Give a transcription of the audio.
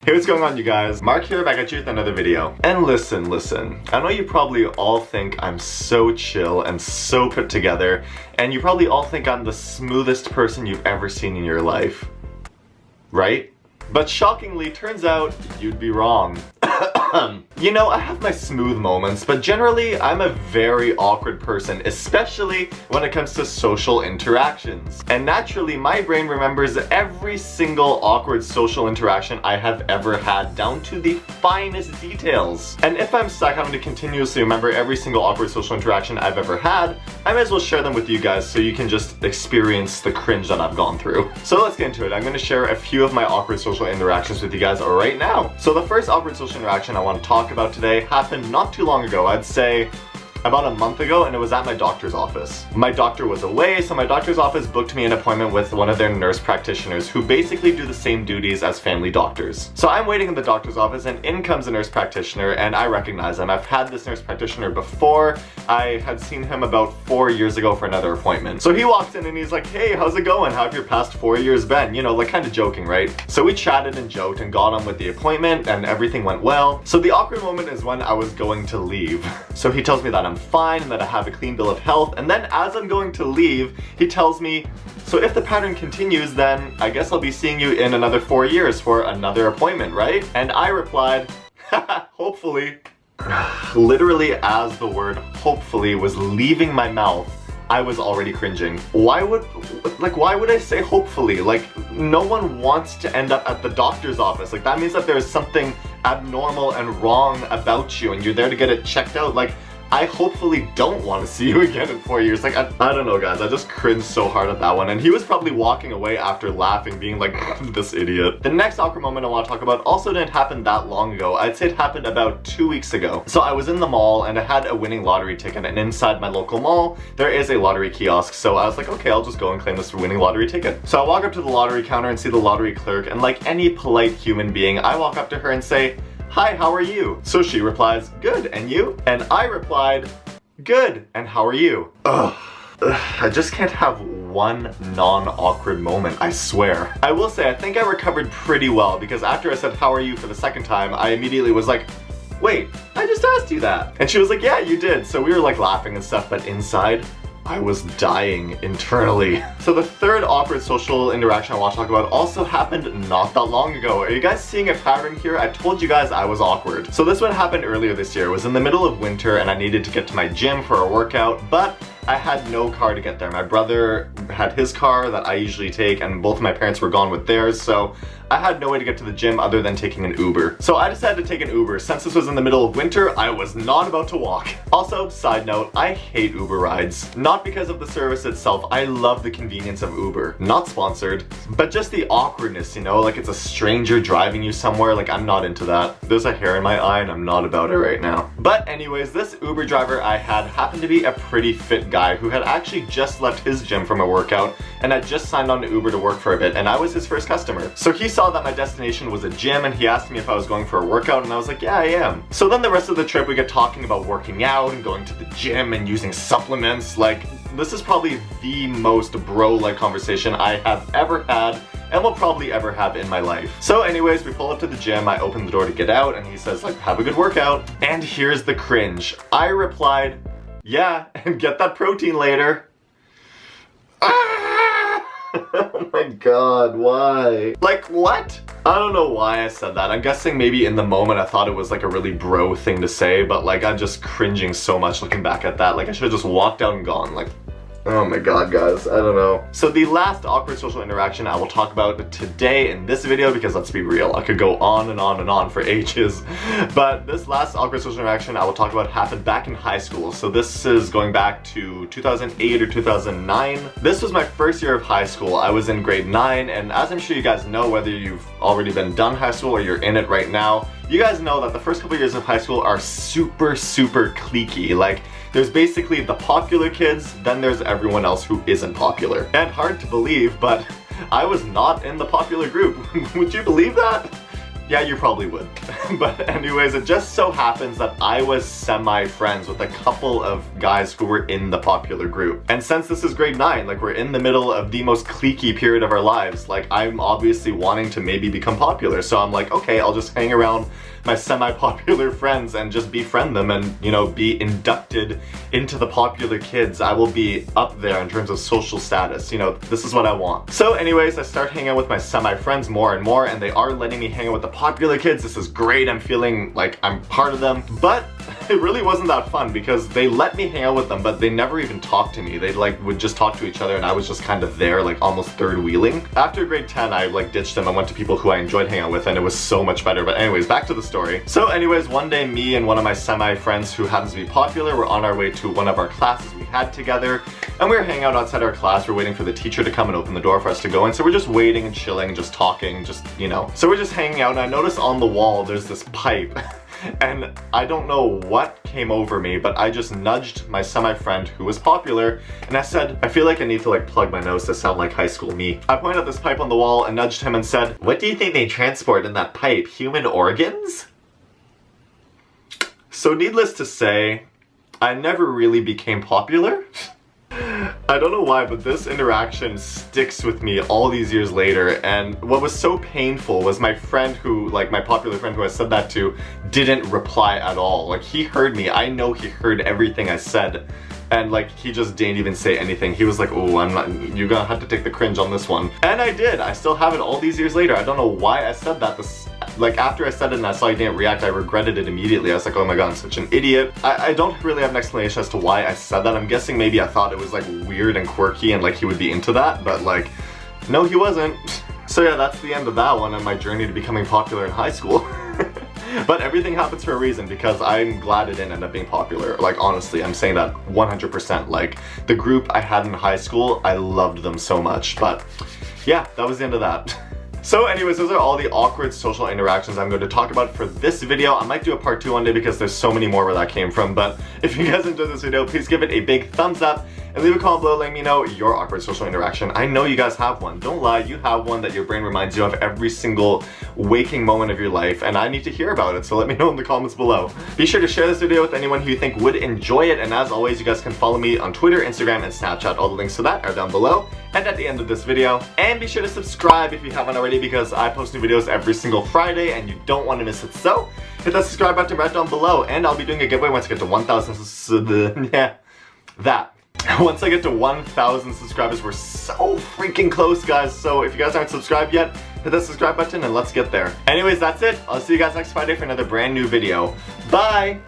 Hey, what's going on, you guys? Mark here, back at you with another video. And listen, I know you probably all think I'm so chill and so put together, and you probably all think I'm the smoothest person you've ever seen in your life. Right? But shockingly, turns out you'd be wrong. You know, I have my smooth moments, but generally I'm a very awkward person, especially when it comes to social interactions. And naturally, my brain remembers every single awkward social interaction I have ever had, down to the finest details. And if I'm stuck having to continuously remember every single awkward social interaction I've ever had, I might as well share them with you guys so you can just experience the cringe that I've gone through. So let's get into it. I'm going to share a few of my awkward social interactions with you guys right now. So the first awkward social interaction I want to talk about today happened not too long ago. I'd say about a month ago, and it was at my doctor's office. My doctor was away, so my doctor's office booked me an appointment with one of their nurse practitioners who basically do the same duties as family doctors. So I'm waiting in the doctor's office, and in comes a nurse practitioner, and I recognize him. I've had this nurse practitioner before. I had seen him about 4 years ago for another appointment. So he walks in and he's like, "Hey, how's it going? How have your past 4 years been?" You know, like kind of joking, right? So we chatted and joked and got on with the appointment, and everything went well. So the awkward moment is when I was going to leave. So he tells me that I'm fine and that I have a clean bill of health, and then as I'm going to leave, he tells me, "So if the pattern continues, then I guess I'll be seeing you in another 4 years for another appointment, right?" And I replied, "Haha, hopefully." Literally, as the word hopefully was leaving my mouth, I was already cringing. Why would I say hopefully? Like, no one wants to end up at the doctor's office. Like, that means that there's something abnormal and wrong about you and you're there to get it checked out. Like, I hopefully don't want to see you again in 4 years. Like, I don't know, guys. I just cringed so hard at that one. And he was probably walking away after laughing, being like, "This idiot." The next awkward moment I want to talk about also didn't happen that long ago. I'd say it happened about 2 weeks ago. So I was in the mall and I had a winning lottery ticket. And inside my local mall, there is a lottery kiosk. So I was like, okay, I'll just go and claim this winning lottery ticket. So I walk up to the lottery counter and see the lottery clerk. And like any polite human being, I walk up to her and say, "Hi, how are you?" So she replies, "Good, and you?" And I replied, "Good, and how are you?" Ugh. I just can't have one non-awkward moment, I swear. I will say, I think I recovered pretty well, because after I said, "How are you?" for the second time, I immediately was like, "Wait, I just asked you that." And she was like, "Yeah, you did." So we were like laughing and stuff, but inside, I was dying internally. So the third awkward social interaction I want to talk about also happened not that long ago. Are you guys seeing a pattern here? I told you guys I was awkward. So this one happened earlier this year. It was in the middle of winter and I needed to get to my gym for a workout, but I had no car to get there. My brother had his car that I usually take, and both of my parents were gone with theirs, so I had no way to get to the gym other than taking an Uber. So I decided to take an Uber. Since this was in the middle of winter, I was not about to walk. Also, side note, I hate Uber rides. Not because of the service itself, I love the convenience of Uber. Not sponsored, but just the awkwardness, you know? Like, it's a stranger driving you somewhere, like I'm not into that. There's a hair in my eye and I'm not about it right now. But anyways, this Uber driver I had happened to be a pretty fit guy who had actually just left his gym from a workout and had just signed on to Uber to work for a bit, and I was his first customer. So he saw that my destination was a gym and he asked me if I was going for a workout, and I was like, "Yeah, I am." So then the rest of the trip we get talking about working out and going to the gym and using supplements. Like, this is probably the most bro-like conversation I have ever had and will probably ever have in my life. So anyways, we pull up to the gym, I open the door to get out, and he says like, "Have a good workout." And here's the cringe. I replied, "Yeah, and get that protein later." Oh my god, why? Like, what? I don't know why I said that. I'm guessing maybe in the moment I thought it was like a really bro thing to say, but like I'm just cringing so much looking back at that. Like, I should have just walked out and gone. Like, oh my god, guys, I don't know. So the last awkward social interaction I will talk about today in this video, because let's be real, I could go on and on and on for ages. But this last awkward social interaction I will talk about happened back in high school. So this is going back to 2008 or 2009. This was my first year of high school. I was in grade 9, and as I'm sure you guys know, whether you've already been done high school or you're in it right now, you guys know that the first couple years of high school are super cliquey. Like, there's basically the popular kids, then there's everyone else who isn't popular. And hard to believe, but I was not in the popular group. Would you believe that? Yeah, you probably would. But anyways, it just so happens that I was semi-friends with a couple of guys who were in the popular group. And since this is grade 9, like we're in the middle of the most cliquey period of our lives, like I'm obviously wanting to maybe become popular. So I'm like, okay, I'll just hang around my semi-popular friends and just befriend them and, you know, be inducted into the popular kids. I will be up there in terms of social status. You know, this is what I want. So anyways, I start hanging out with my semi-friends more and more, and they are letting me hang out with the popular kids. This is great. I'm feeling like I'm part of them. But it really wasn't that fun because they let me hang out with them, but they never even talked to me. They like would just talk to each other, and I was just kind of there, like almost third wheeling. After grade 10, I like ditched them. I went to people who I enjoyed hanging out with, and it was so much better. But anyways, back to the story. So anyways, one day me and one of my semi-friends who happens to be popular were on our way to one of our classes we had together, and we were hanging out outside our class. We're waiting for the teacher to come and open the door for us to go in. So we're just waiting and chilling, just talking, just, you know. So we're just hanging out, and I noticed on the wall there's this pipe. And I don't know what came over me, but I just nudged my semi-friend who was popular, and I said, I feel like I need to like plug my nose to sound like high school me. I pointed at this pipe on the wall and nudged him and said, what do you think they transport in that pipe? Human organs? So needless to say, I never really became popular. I don't know why, but this interaction sticks with me all these years later, and what was so painful was my friend who, like my popular friend who I said that to, didn't reply at all. Like he heard me, I know he heard everything I said, and like he just didn't even say anything. He was like, oh, you're gonna have to take the cringe on this one. And I did, I still have it all these years later. I don't know why I said that. Like after I said it and I saw he didn't react, I regretted it immediately. I was like, oh my god, I'm such an idiot. I don't really have an explanation as to why I said that. I'm guessing maybe I thought it was like weird and quirky and like he would be into that, but like, no, he wasn't. So yeah, that's the end of that one and my journey to becoming popular in high school. But everything happens for a reason, because I'm glad it didn't end up being popular. Like honestly, I'm saying that 100%. Like the group I had in high school, I loved them so much. But yeah, that was the end of that. So anyways, those are all the awkward social interactions I'm going to talk about for this video. I might do a part 2 one day because there's so many more where that came from. But if you guys enjoyed this video, please give it a big thumbs up and leave a comment below letting me know your awkward social interaction. I know you guys have one. Don't lie, you have one that your brain reminds you of every single waking moment of your life, and I need to hear about it, so let me know in the comments below. Be sure to share this video with anyone who you think would enjoy it, and as always, you guys can follow me on Twitter, Instagram, and Snapchat. All the links to that are down below and at the end of this video. And be sure to subscribe if you haven't already, because I post new videos every single Friday and you don't want to miss it. So hit that subscribe button right down below, and I'll be doing a giveaway once I get to 1,000 yeah, that. Once I get to 1,000 subscribers. We're so freaking close, guys. So if you guys aren't subscribed yet, hit that subscribe button and let's get there. Anyways, that's it. I'll see you guys next Friday for another brand new video. Bye!